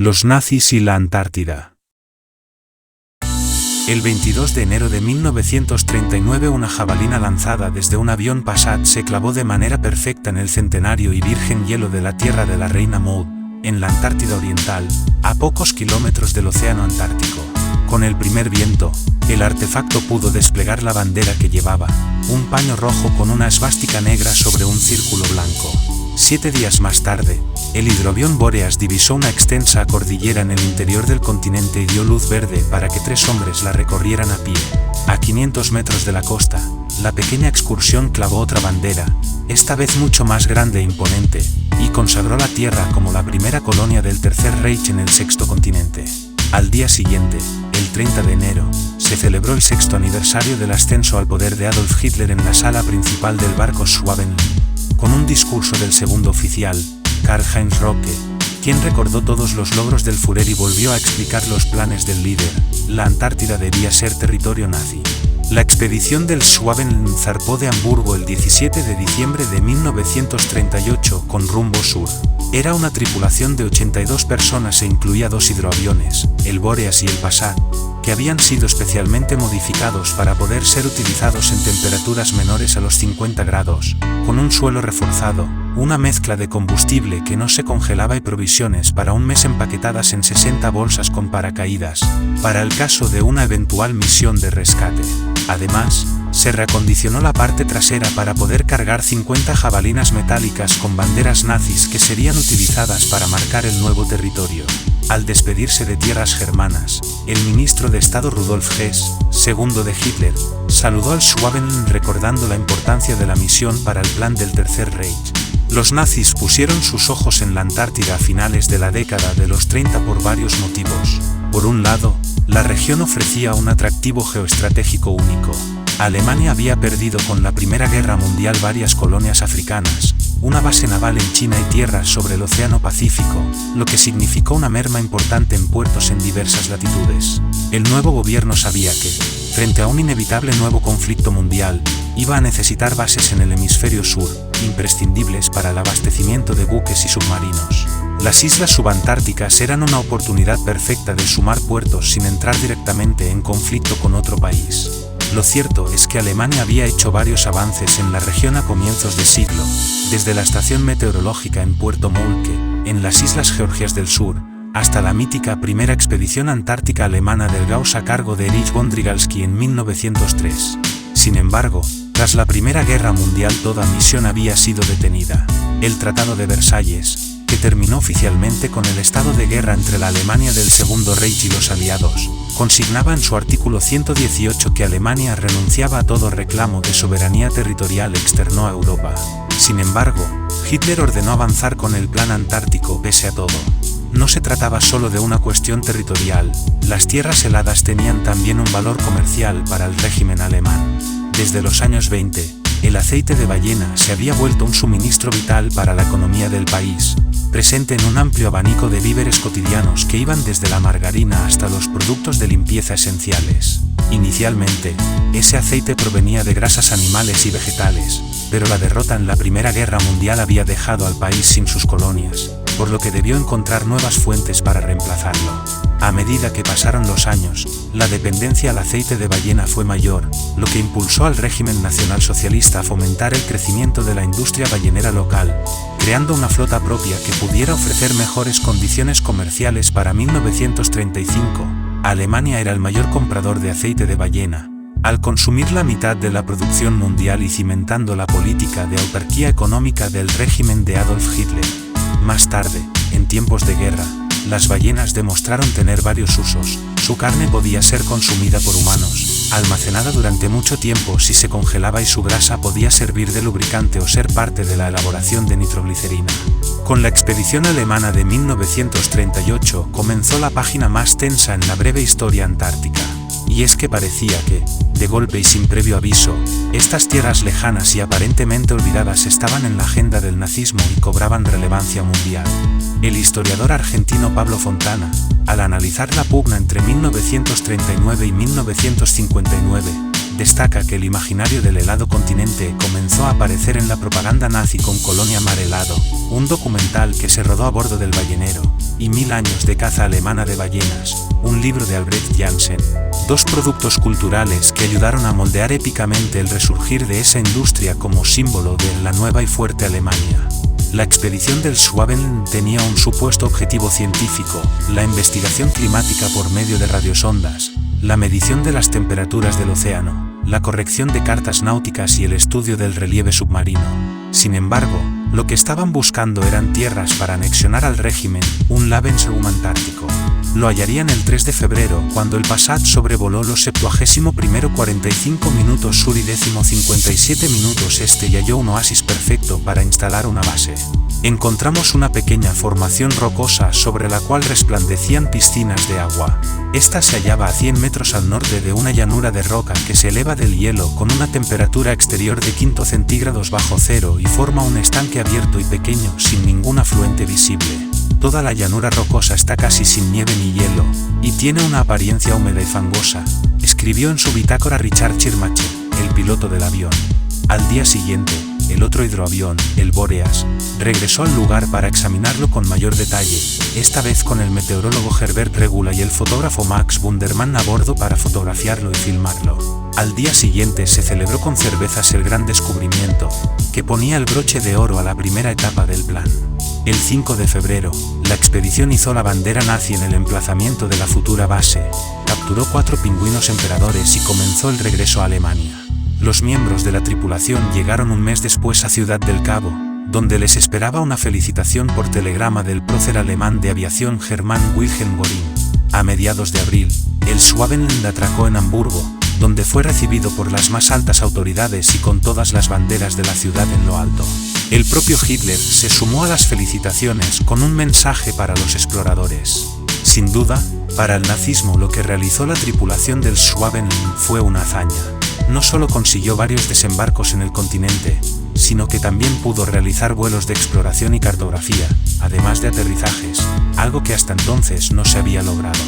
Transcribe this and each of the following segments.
Los nazis y la Antártida. El 22 de enero de 1939 una jabalina lanzada desde un avión Passat se clavó de manera perfecta en el centenario y virgen hielo de la Tierra de la Reina Maud, en la Antártida Oriental, a pocos kilómetros del Océano Antártico. Con el primer viento, el artefacto pudo desplegar la bandera que llevaba, un paño rojo con una esvástica negra sobre un círculo blanco. 7 días más tarde, el hidroavión Boreas divisó una extensa cordillera en el interior del continente y dio luz verde para que 3 hombres la recorrieran a pie. A 500 metros de la costa, la pequeña excursión clavó otra bandera, esta vez mucho más grande e imponente, y consagró la Tierra como la primera colonia del Tercer Reich en el sexto continente. Al día siguiente, el 30 de enero, se celebró el 6º aniversario del ascenso al poder de Adolf Hitler en la sala principal del barco Schwabenland, con un discurso del segundo oficial, Karl-Heinz Rocke, quien recordó todos los logros del Führer y volvió a explicar los planes del líder. La Antártida debía ser territorio nazi. La expedición del Schwabenland zarpó de Hamburgo el 17 de diciembre de 1938 con rumbo sur. Era una tripulación de 82 personas e incluía 2 hidroaviones, el Boreas y el Passat, que habían sido especialmente modificados para poder ser utilizados en temperaturas menores a los 50 grados, con un suelo reforzado, una mezcla de combustible que no se congelaba y provisiones para un mes empaquetadas en 60 bolsas con paracaídas, para el caso de una eventual misión de rescate. Además, se reacondicionó la parte trasera para poder cargar 50 jabalinas metálicas con banderas nazis que serían utilizadas para marcar el nuevo territorio. Al despedirse de tierras germanas, el ministro de Estado Rudolf Hess, segundo de Hitler, saludó al Schwabenland recordando la importancia de la misión para el plan del Tercer Reich. Los nazis pusieron sus ojos en la Antártida a finales de la década de los 30 por varios motivos. Por un lado, la región ofrecía un atractivo geoestratégico único. Alemania había perdido con la Primera Guerra Mundial varias colonias africanas, una base naval en China y tierras sobre el Océano Pacífico, lo que significó una merma importante en puertos en diversas latitudes. El nuevo gobierno sabía que, frente a un inevitable nuevo conflicto mundial, iba a necesitar bases en el hemisferio sur, imprescindibles para el abastecimiento de buques y submarinos. Las islas subantárticas eran una oportunidad perfecta de sumar puertos sin entrar directamente en conflicto con otro país. Lo cierto es que Alemania había hecho varios avances en la región a comienzos de siglo, desde la estación meteorológica en Puerto Moltke, en las Islas Georgias del Sur, hasta la mítica primera expedición antártica alemana del Gauss a cargo de Erich von Drygalski en 1903. Sin embargo, tras la Primera Guerra Mundial toda misión había sido detenida. El Tratado de Versalles, que terminó oficialmente con el estado de guerra entre la Alemania del Segundo Reich y los aliados, consignaba en su artículo 118 que Alemania renunciaba a todo reclamo de soberanía territorial externo a Europa. Sin embargo, Hitler ordenó avanzar con el Plan Antártico pese a todo. No se trataba solo de una cuestión territorial, las tierras heladas tenían también un valor comercial para el régimen alemán. Desde los años 20, el aceite de ballena se había vuelto un suministro vital para la economía del país, presente en un amplio abanico de víveres cotidianos que iban desde la margarina hasta los productos de limpieza esenciales. Inicialmente, ese aceite provenía de grasas animales y vegetales, pero la derrota en la Primera Guerra Mundial había dejado al país sin sus colonias, por lo que debió encontrar nuevas fuentes para reemplazarlo. A medida que pasaron los años, la dependencia al aceite de ballena fue mayor, lo que impulsó al régimen nacionalsocialista a fomentar el crecimiento de la industria ballenera local, creando una flota propia que pudiera ofrecer mejores condiciones comerciales. Para 1935, Alemania era el mayor comprador de aceite de ballena, al consumir la mitad de la producción mundial y cimentando la política de autarquía económica del régimen de Adolf Hitler. Más tarde, en tiempos de guerra, las ballenas demostraron tener varios usos. Su carne podía ser consumida por humanos, almacenada durante mucho tiempo si se congelaba y su grasa podía servir de lubricante o ser parte de la elaboración de nitroglicerina. Con la expedición alemana de 1938 comenzó la página más tensa en la breve historia antártica. Y es que parecía que, de golpe y sin previo aviso, estas tierras lejanas y aparentemente olvidadas estaban en la agenda del nazismo y cobraban relevancia mundial. El historiador argentino Pablo Fontana, al analizar la pugna entre 1939 y 1959, destaca que el imaginario del helado continente comenzó a aparecer en la propaganda nazi con Colonia Mar Helado, un documental que se rodó a bordo del ballenero, y 1000 años de caza alemana de ballenas, un libro de Albrecht Janssen. Dos productos culturales que ayudaron a moldear épicamente el resurgir de esa industria como símbolo de la nueva y fuerte Alemania. La expedición del Schwabenland tenía un supuesto objetivo científico, la investigación climática por medio de radiosondas, la medición de las temperaturas del océano, la corrección de cartas náuticas y el estudio del relieve submarino. Sin embargo, lo que estaban buscando eran tierras para anexionar al régimen, un Lebensraum antártico. Lo hallarían el 3 de febrero, cuando el Passat sobrevoló los 71 45 minutos sur y 57 minutos este y halló un oasis perfecto para instalar una base. Encontramos una pequeña formación rocosa sobre la cual resplandecían piscinas de agua. Esta se hallaba a 100 metros al norte de una llanura de roca que se eleva del hielo con una temperatura exterior de 5 centígrados bajo cero y forma un estanque abierto y pequeño sin ningún afluente visible. Toda la llanura rocosa está casi sin nieve ni hielo, y tiene una apariencia húmeda y fangosa, escribió en su bitácora Richard Schirmacher, el piloto del avión. Al día siguiente, el otro hidroavión, el Boreas, regresó al lugar para examinarlo con mayor detalle, esta vez con el meteorólogo Herbert Regula y el fotógrafo Max Bundermann a bordo para fotografiarlo y filmarlo. Al día siguiente se celebró con cervezas el gran descubrimiento, que ponía el broche de oro a la primera etapa del plan. El 5 de febrero, la expedición izó la bandera nazi en el emplazamiento de la futura base, capturó 4 pingüinos emperadores y comenzó el regreso a Alemania. Los miembros de la tripulación llegaron un mes después a Ciudad del Cabo, donde les esperaba una felicitación por telegrama del prócer alemán de aviación Hermann Wilhelm Göring. A mediados de abril, el Schwabenland atracó en Hamburgo, donde fue recibido por las más altas autoridades y con todas las banderas de la ciudad en lo alto. El propio Hitler se sumó a las felicitaciones con un mensaje para los exploradores. Sin duda, para el nazismo lo que realizó la tripulación del Schwabenland fue una hazaña. No solo consiguió varios desembarcos en el continente, sino que también pudo realizar vuelos de exploración y cartografía, además de aterrizajes, algo que hasta entonces no se había logrado.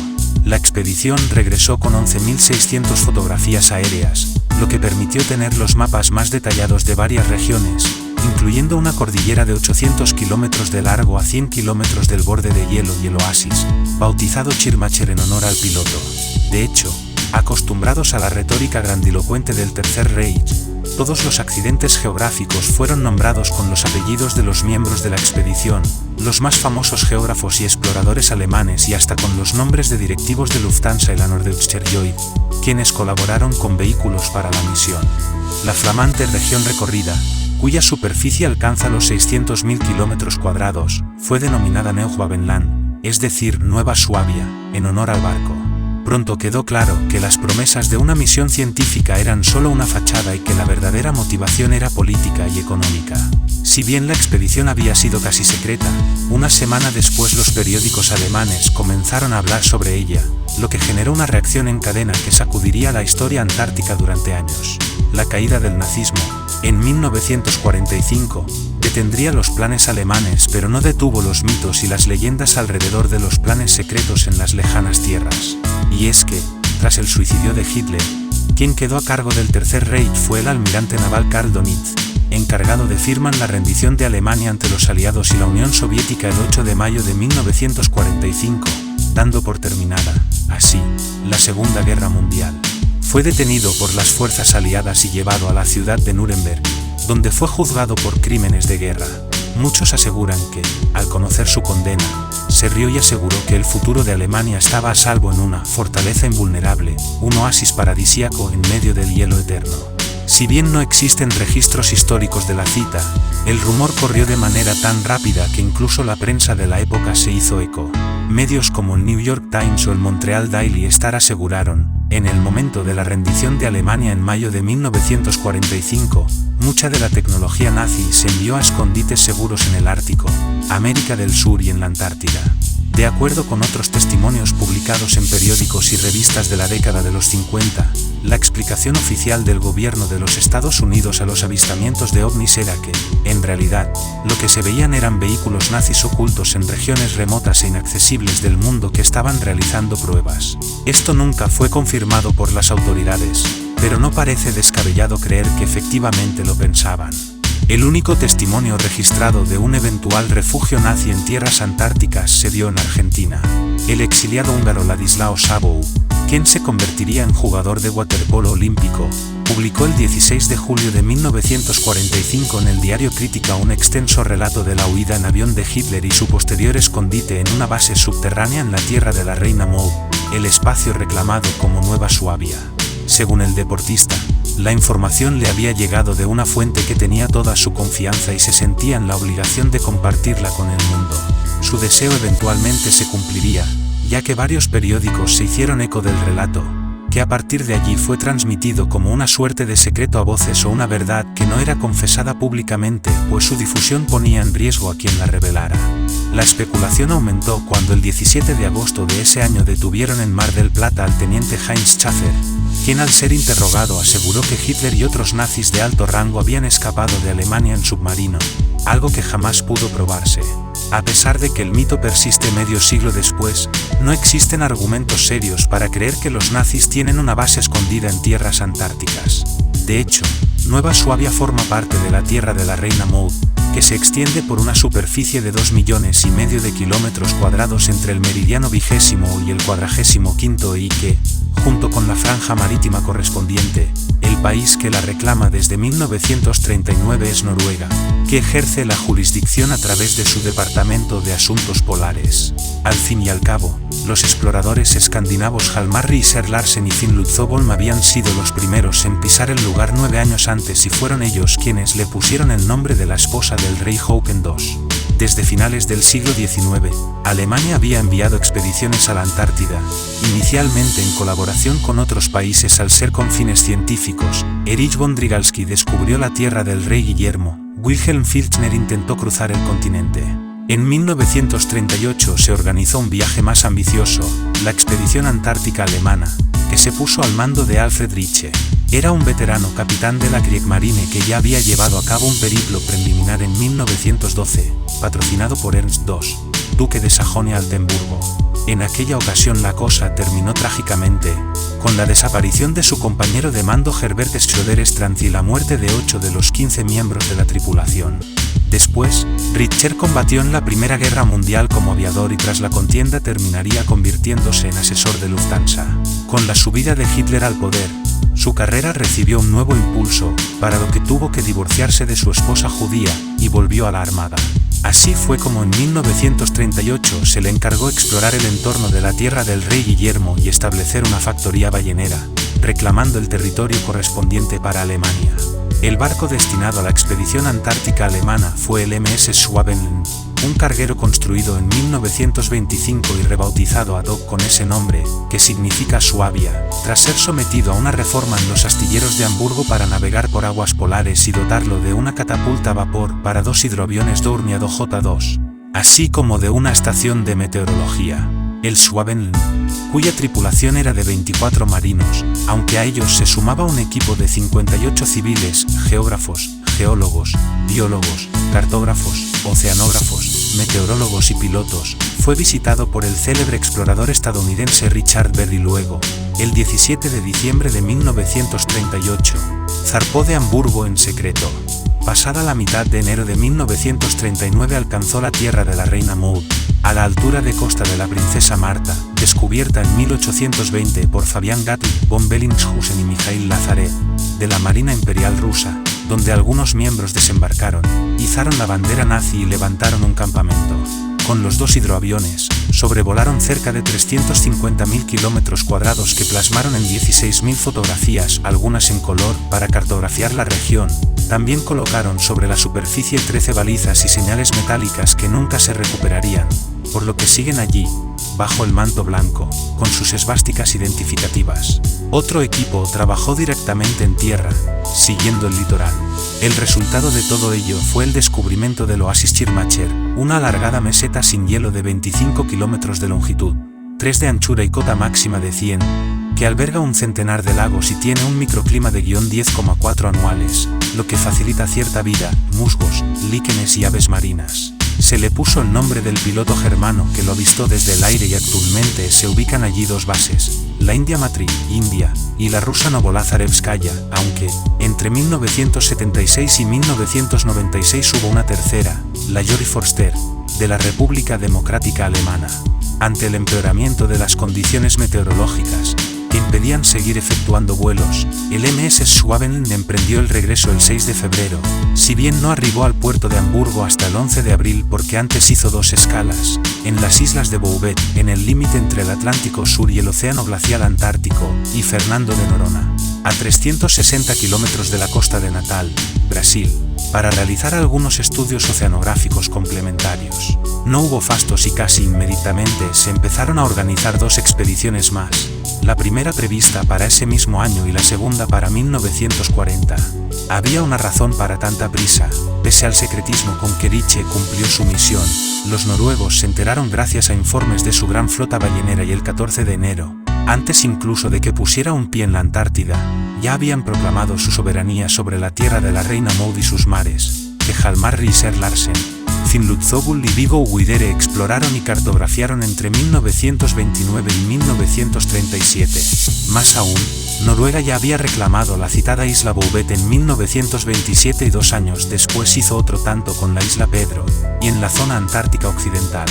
La expedición regresó con 11.600 fotografías aéreas, lo que permitió tener los mapas más detallados de varias regiones, incluyendo una cordillera de 800 kilómetros de largo a 100 kilómetros del borde de hielo y el oasis, bautizado Schirmacher en honor al piloto. De hecho, acostumbrados a la retórica grandilocuente del Tercer Reich, todos los accidentes geográficos fueron nombrados con los apellidos de los miembros de la expedición, los más famosos geógrafos y exploradores alemanes y hasta con los nombres de directivos de Lufthansa y la Norddeutscher Lloyd, quienes colaboraron con vehículos para la misión. La flamante región recorrida, cuya superficie alcanza los 600.000 kilómetros cuadrados, fue denominada Neuschwabenland, es decir, Nueva Suabia, en honor al barco. Pronto quedó claro que las promesas de una misión científica eran solo una fachada y que la verdadera motivación era política y económica. Si bien la expedición había sido casi secreta, una semana después los periódicos alemanes comenzaron a hablar sobre ella, lo que generó una reacción en cadena que sacudiría la historia antártica durante años. La caída del nazismo, en 1945, detendría los planes alemanes pero no detuvo los mitos y las leyendas alrededor de los planes secretos en las lejanas tierras. Y es que, tras el suicidio de Hitler, quien quedó a cargo del Tercer Reich fue el almirante naval Karl Donitz, encargado de firmar la rendición de Alemania ante los aliados y la Unión Soviética el 8 de mayo de 1945, dando por terminada, así, la Segunda Guerra Mundial. Fue detenido por las fuerzas aliadas y llevado a la ciudad de Nuremberg, donde fue juzgado por crímenes de guerra. Muchos aseguran que, al conocer su condena, se rió y aseguró que el futuro de Alemania estaba a salvo en una fortaleza invulnerable, un oasis paradisíaco en medio del hielo eterno. Si bien no existen registros históricos de la cita, el rumor corrió de manera tan rápida que incluso la prensa de la época se hizo eco. Medios como el New York Times o el Montreal Daily Star aseguraron, en el momento de la rendición de Alemania en mayo de 1945, mucha de la tecnología nazi se envió a escondites seguros en el Ártico, América del Sur y en la Antártida. De acuerdo con otros testimonios publicados en periódicos y revistas de la década de los 50, la explicación oficial del gobierno de los Estados Unidos a los avistamientos de ovnis era que, en realidad, lo que se veían eran vehículos nazis ocultos en regiones remotas e inaccesibles del mundo que estaban realizando pruebas. Esto nunca fue confirmado por las autoridades, pero no parece descabellado creer que efectivamente lo pensaban. El único testimonio registrado de un eventual refugio nazi en tierras antárticas se dio en Argentina. El exiliado húngaro Ladislao Szabó, quien se convertiría en jugador de waterpolo olímpico, publicó el 16 de julio de 1945 en el diario Crítica un extenso relato de la huida en avión de Hitler y su posterior escondite en una base subterránea en la tierra de la Reina Maud, el espacio reclamado como Nueva Suabia. Según el deportista, la información le había llegado de una fuente que tenía toda su confianza y se sentía en la obligación de compartirla con el mundo. Su deseo eventualmente se cumpliría, ya que varios periódicos se hicieron eco del relato, que a partir de allí fue transmitido como una suerte de secreto a voces o una verdad que no era confesada públicamente, pues su difusión ponía en riesgo a quien la revelara. La especulación aumentó cuando el 17 de agosto de ese año detuvieron en Mar del Plata al teniente Heinz Schäfer, quien al ser interrogado aseguró que Hitler y otros nazis de alto rango habían escapado de Alemania en submarino, algo que jamás pudo probarse. A pesar de que el mito persiste medio siglo después, no existen argumentos serios para creer que los nazis tienen una base escondida en tierras antárticas. De hecho, Nueva Suabia forma parte de la Tierra de la Reina Maud, que se extiende por una superficie de 2,5 millones de kilómetros cuadrados entre el meridiano 20º y el 45º y que, junto con la franja marítima correspondiente, el país que la reclama desde 1939 es Noruega, que ejerce la jurisdicción a través de su Departamento de Asuntos Polares. Al fin y al cabo, los exploradores escandinavos Hjalmarri y Ser Larsen y Finn Lutzobolm habían sido los primeros en pisar el lugar 9 años antes y fueron ellos quienes le pusieron el nombre de la esposa del rey Håkon II. Desde finales del siglo XIX, Alemania había enviado expediciones a la Antártida, inicialmente en colaboración con otros países al ser con fines científicos. Erich von Drygalski descubrió la tierra del rey Guillermo, Wilhelm Filchner intentó cruzar el continente. En 1938 se organizó un viaje más ambicioso, la Expedición Antártica Alemana, que se puso al mando de Alfred Rietzsche. Era un veterano capitán de la Kriegsmarine que ya había llevado a cabo un periplo preliminar en 1912, patrocinado por Ernst II, duque de Sajonia-Altenburgo. En aquella ocasión la cosa terminó trágicamente, con la desaparición de su compañero de mando Herbert Schröder-Stranz y la muerte de 8 de los 15 miembros de la tripulación. Después, Richter combatió en la Primera Guerra Mundial como aviador y tras la contienda terminaría convirtiéndose en asesor de Lufthansa. Con la subida de Hitler al poder, su carrera recibió un nuevo impulso, para lo que tuvo que divorciarse de su esposa judía, y volvió a la Armada. Así fue como en 1938 se le encargó explorar el entorno de la tierra del rey Guillermo y establecer una factoría ballenera, reclamando el territorio correspondiente para Alemania. El barco destinado a la expedición antártica alemana fue el MS Schwabenland, un carguero construido en 1925 y rebautizado ad hoc con ese nombre, que significa Suabia, tras ser sometido a una reforma en los astilleros de Hamburgo para navegar por aguas polares y dotarlo de una catapulta a vapor para 2 hidroaviones Dornier J-2, así como de una estación de meteorología, el Schwabenland, cuya tripulación era de 24 marinos, aunque a ellos se sumaba un equipo de 58 civiles, geógrafos, geólogos, biólogos, cartógrafos, oceanógrafos, meteorólogos y pilotos. Fue visitado por el célebre explorador estadounidense Richard Bell y luego, el 17 de diciembre de 1938, zarpó de Hamburgo en secreto. Pasada la mitad de enero de 1939 alcanzó la tierra de la Reina Maud, a la altura de costa de la Princesa Marta, descubierta en 1820 por Fabian Gottlieb von Bellingshausen y Mikhail Lazarev, de la Marina Imperial rusa, donde algunos miembros desembarcaron, izaron la bandera nazi y levantaron un campamento. Con los 2 hidroaviones, sobrevolaron cerca de 350.000 kilómetros cuadrados que plasmaron en 16.000 fotografías, algunas en color, para cartografiar la región. También colocaron sobre la superficie 13 balizas y señales metálicas que nunca se recuperarían, por lo que siguen allí, bajo el manto blanco, con sus esvásticas identificativas. Otro equipo trabajó directamente en tierra, siguiendo el litoral. El resultado de todo ello fue el descubrimiento del oasis Schirmacher, una alargada meseta sin hielo de 25 kilómetros de longitud, 3 de anchura y cota máxima de 100, que alberga un centenar de lagos y tiene un microclima de -10,4 anuales, lo que facilita cierta vida, musgos, líquenes y aves marinas. Se le puso el nombre del piloto germano que lo avistó desde el aire y actualmente se ubican allí 2 bases, la India Matriz, India, y la rusa Novolazarevskaya, aunque, entre 1976 y 1996 hubo una tercera, la Yuri Forster, de la República Democrática Alemana. Ante el empeoramiento de las condiciones meteorológicas, que impedían seguir efectuando vuelos, el MS Schwaben emprendió el regreso el 6 de febrero, si bien no arribó al puerto de Hamburgo hasta el 11 de abril porque antes hizo 2 escalas, en las islas de Bouvet, en el límite entre el Atlántico Sur y el Océano Glacial Antártico, y Fernando de Noronha, a 360 kilómetros de la costa de Natal, Brasil, para realizar algunos estudios oceanográficos complementarios. No hubo fastos y casi inmediatamente se empezaron a organizar 2 expediciones más, la primera prevista para ese mismo año y la segunda para 1940. Había una razón para tanta prisa, pese al secretismo con que Riche cumplió su misión. Los noruegos se enteraron gracias a informes de su gran flota ballenera y el 14 de enero, antes incluso de que pusiera un pie en la Antártida, ya habían proclamado su soberanía sobre la tierra de la reina Maud y sus mares, que Hjalmar Riiser Larsen, Finnlutsogull y Viggo Widere exploraron y cartografiaron entre 1929 y 1937. Más aún, Noruega ya había reclamado la citada isla Bouvet en 1927 y 2 años después hizo otro tanto con la isla Pedro, y en la zona antártica occidental.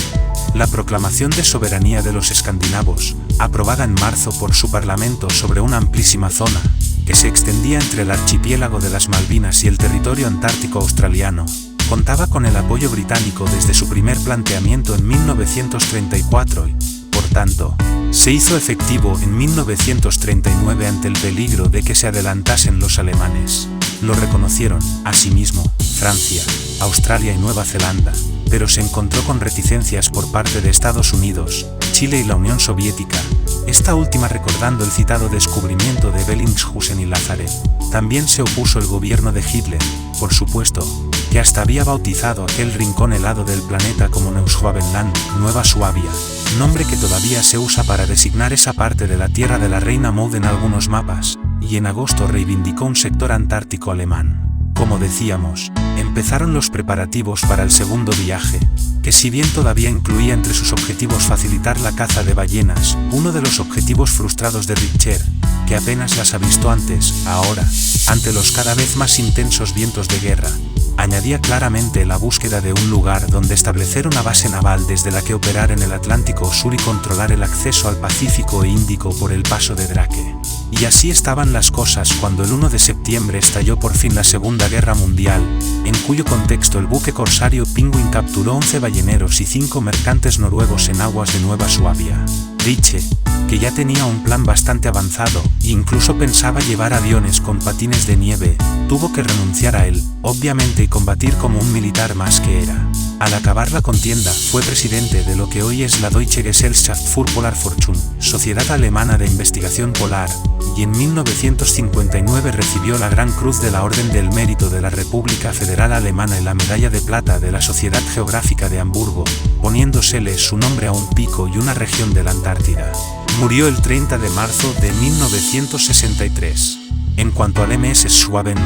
La proclamación de soberanía de los escandinavos, aprobada en marzo por su parlamento sobre una amplísima zona, que se extendía entre el archipiélago de las Malvinas y el territorio antártico australiano, contaba con el apoyo británico desde su primer planteamiento en 1934 y, por tanto, se hizo efectivo en 1939 ante el peligro de que se adelantasen los alemanes. Lo reconocieron, asimismo, Francia, Australia y Nueva Zelanda, pero se encontró con reticencias por parte de Estados Unidos, Chile y la Unión Soviética, esta última recordando el citado descubrimiento de Bellingshausen y Lázaro. También se opuso el gobierno de Hitler, por supuesto, que hasta había bautizado aquel rincón helado del planeta como Neuschwabenland, Nueva Suabia, nombre que todavía se usa para designar esa parte de la tierra de la reina Maud en algunos mapas, y en agosto reivindicó un sector antártico alemán. Como decíamos, empezaron los preparativos para el segundo viaje, que si bien todavía incluía entre sus objetivos facilitar la caza de ballenas, uno de los objetivos frustrados de Richter, que apenas las avistó antes, ahora, ante los cada vez más intensos vientos de guerra, añadía claramente la búsqueda de un lugar donde establecer una base naval desde la que operar en el Atlántico Sur y controlar el acceso al Pacífico e Índico por el paso de Drake. Y así estaban las cosas cuando el 1 de septiembre estalló por fin la Segunda Guerra Mundial, en cuyo contexto el buque corsario Penguin capturó 11 balleneros y 5 mercantes noruegos en aguas de Nueva Suabia. Riche, que ya tenía un plan bastante avanzado, e incluso pensaba llevar aviones con patines de nieve, tuvo que renunciar a él, obviamente, y combatir como un militar más que era. Al acabar la contienda, fue presidente de lo que hoy es la Deutsche Gesellschaft für Polarforschung, Sociedad Alemana de Investigación Polar, y en 1959 recibió la Gran Cruz de la Orden del Mérito de la República Federal Alemana y la Medalla de Plata de la Sociedad Geográfica de Hamburgo, poniéndosele su nombre a un pico y una región de la Antártida. Murió el 30 de marzo de 1963. En cuanto al MS Schwaben,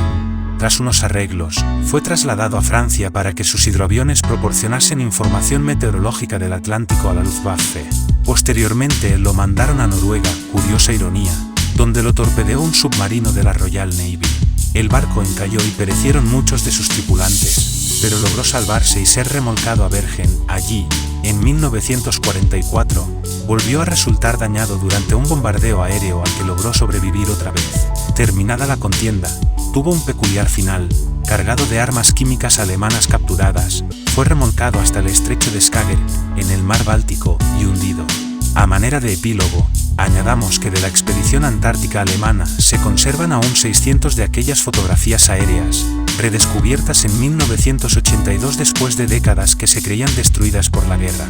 tras unos arreglos, fue trasladado a Francia para que sus hidroaviones proporcionasen información meteorológica del Atlántico a la Luftwaffe. Posteriormente lo mandaron a Noruega, curiosa ironía, donde lo torpedeó un submarino de la Royal Navy. El barco encalló y perecieron muchos de sus tripulantes, pero logró salvarse y ser remolcado a Bergen. Allí, en 1944, volvió a resultar dañado durante un bombardeo aéreo al que logró sobrevivir otra vez. Terminada la contienda, tuvo un peculiar final, cargado de armas químicas alemanas capturadas, fue remolcado hasta el estrecho de Skagerrak, en el mar Báltico, y hundido. A manera de epílogo, añadamos que de la expedición antártica alemana se conservan aún 600 de aquellas fotografías aéreas, redescubiertas en 1982 después de décadas que se creían destruidas por la guerra.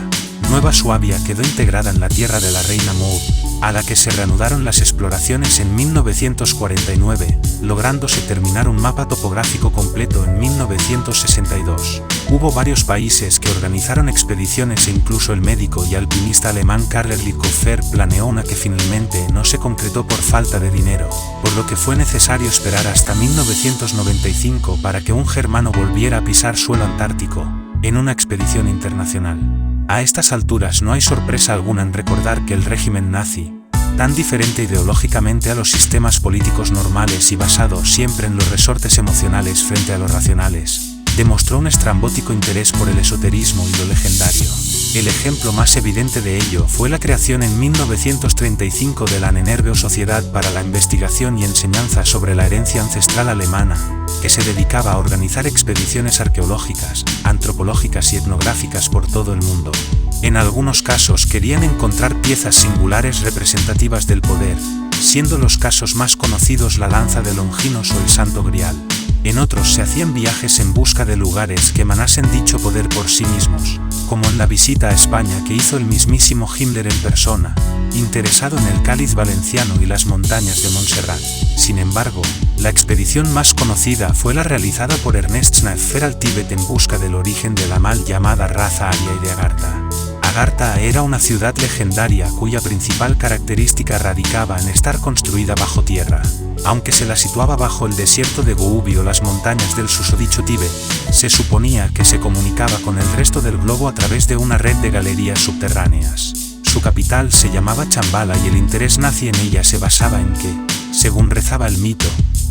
Nueva Suabia quedó integrada en la tierra de la reina Maud, a la que se reanudaron las exploraciones en 1949, lográndose terminar un mapa topográfico completo en 1962. Hubo varios países que organizaron expediciones e incluso el médico y alpinista alemán Karl Ehrlich Hofer planeó una que finalmente no se concretó por falta de dinero, por lo que fue necesario esperar hasta 1995 para que un germano volviera a pisar suelo antártico, en una expedición internacional. A estas alturas no hay sorpresa alguna en recordar que el régimen nazi, tan diferente ideológicamente a los sistemas políticos normales y basado siempre en los resortes emocionales frente a los racionales, demostró un estrambótico interés por el esoterismo y lo legendario. El ejemplo más evidente de ello fue la creación en 1935 de la Nennerveo Sociedad para la Investigación y Enseñanza sobre la Herencia Ancestral Alemana, que se dedicaba a organizar expediciones arqueológicas, antropológicas y etnográficas por todo el mundo. En algunos casos querían encontrar piezas singulares representativas del poder, siendo los casos más conocidos la lanza de Longinos o el Santo Grial. En otros se hacían viajes en busca de lugares que emanasen dicho poder por sí mismos, como en la visita a España que hizo el mismísimo Himmler en persona, interesado en el Cáliz valenciano y las montañas de Montserrat. Sin embargo, la expedición más conocida fue la realizada por Ernest Schneeffer al Tíbet en busca del origen de la mal llamada raza aria y de Agartha. Agartha era una ciudad legendaria cuya principal característica radicaba en estar construida bajo tierra. Aunque se la situaba bajo el desierto de Gobi o las montañas del susodicho Tíbet, se suponía que se comunicaba con el resto del globo a través de una red de galerías subterráneas. Su capital se llamaba Chambala y el interés nazi en ella se basaba en que, según rezaba el mito,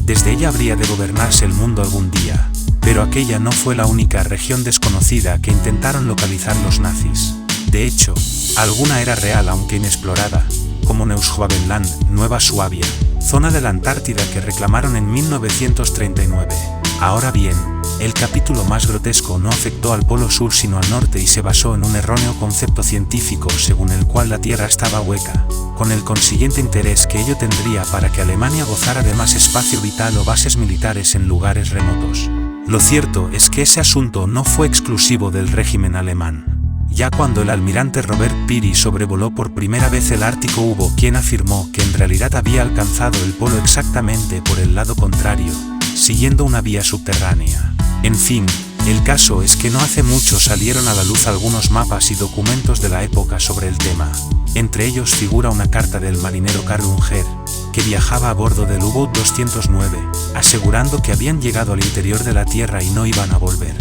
desde ella habría de gobernarse el mundo algún día. Pero aquella no fue la única región desconocida que intentaron localizar los nazis. De hecho, alguna era real aunque inexplorada, como Neuschwabenland, Nueva Suabia, zona de la Antártida que reclamaron en 1939. Ahora bien, el capítulo más grotesco no afectó al Polo Sur sino al norte y se basó en un erróneo concepto científico según el cual la Tierra estaba hueca, con el consiguiente interés que ello tendría para que Alemania gozara de más espacio vital o bases militares en lugares remotos. Lo cierto es que ese asunto no fue exclusivo del régimen alemán. Ya cuando el almirante Robert Peary sobrevoló por primera vez el Ártico hubo quien afirmó que en realidad había alcanzado el polo exactamente por el lado contrario, siguiendo una vía subterránea. En fin, el caso es que no hace mucho salieron a la luz algunos mapas y documentos de la época sobre el tema. Entre ellos figura una carta del marinero Karl Unger, que viajaba a bordo del U-Boot 209, asegurando que habían llegado al interior de la Tierra y no iban a volver.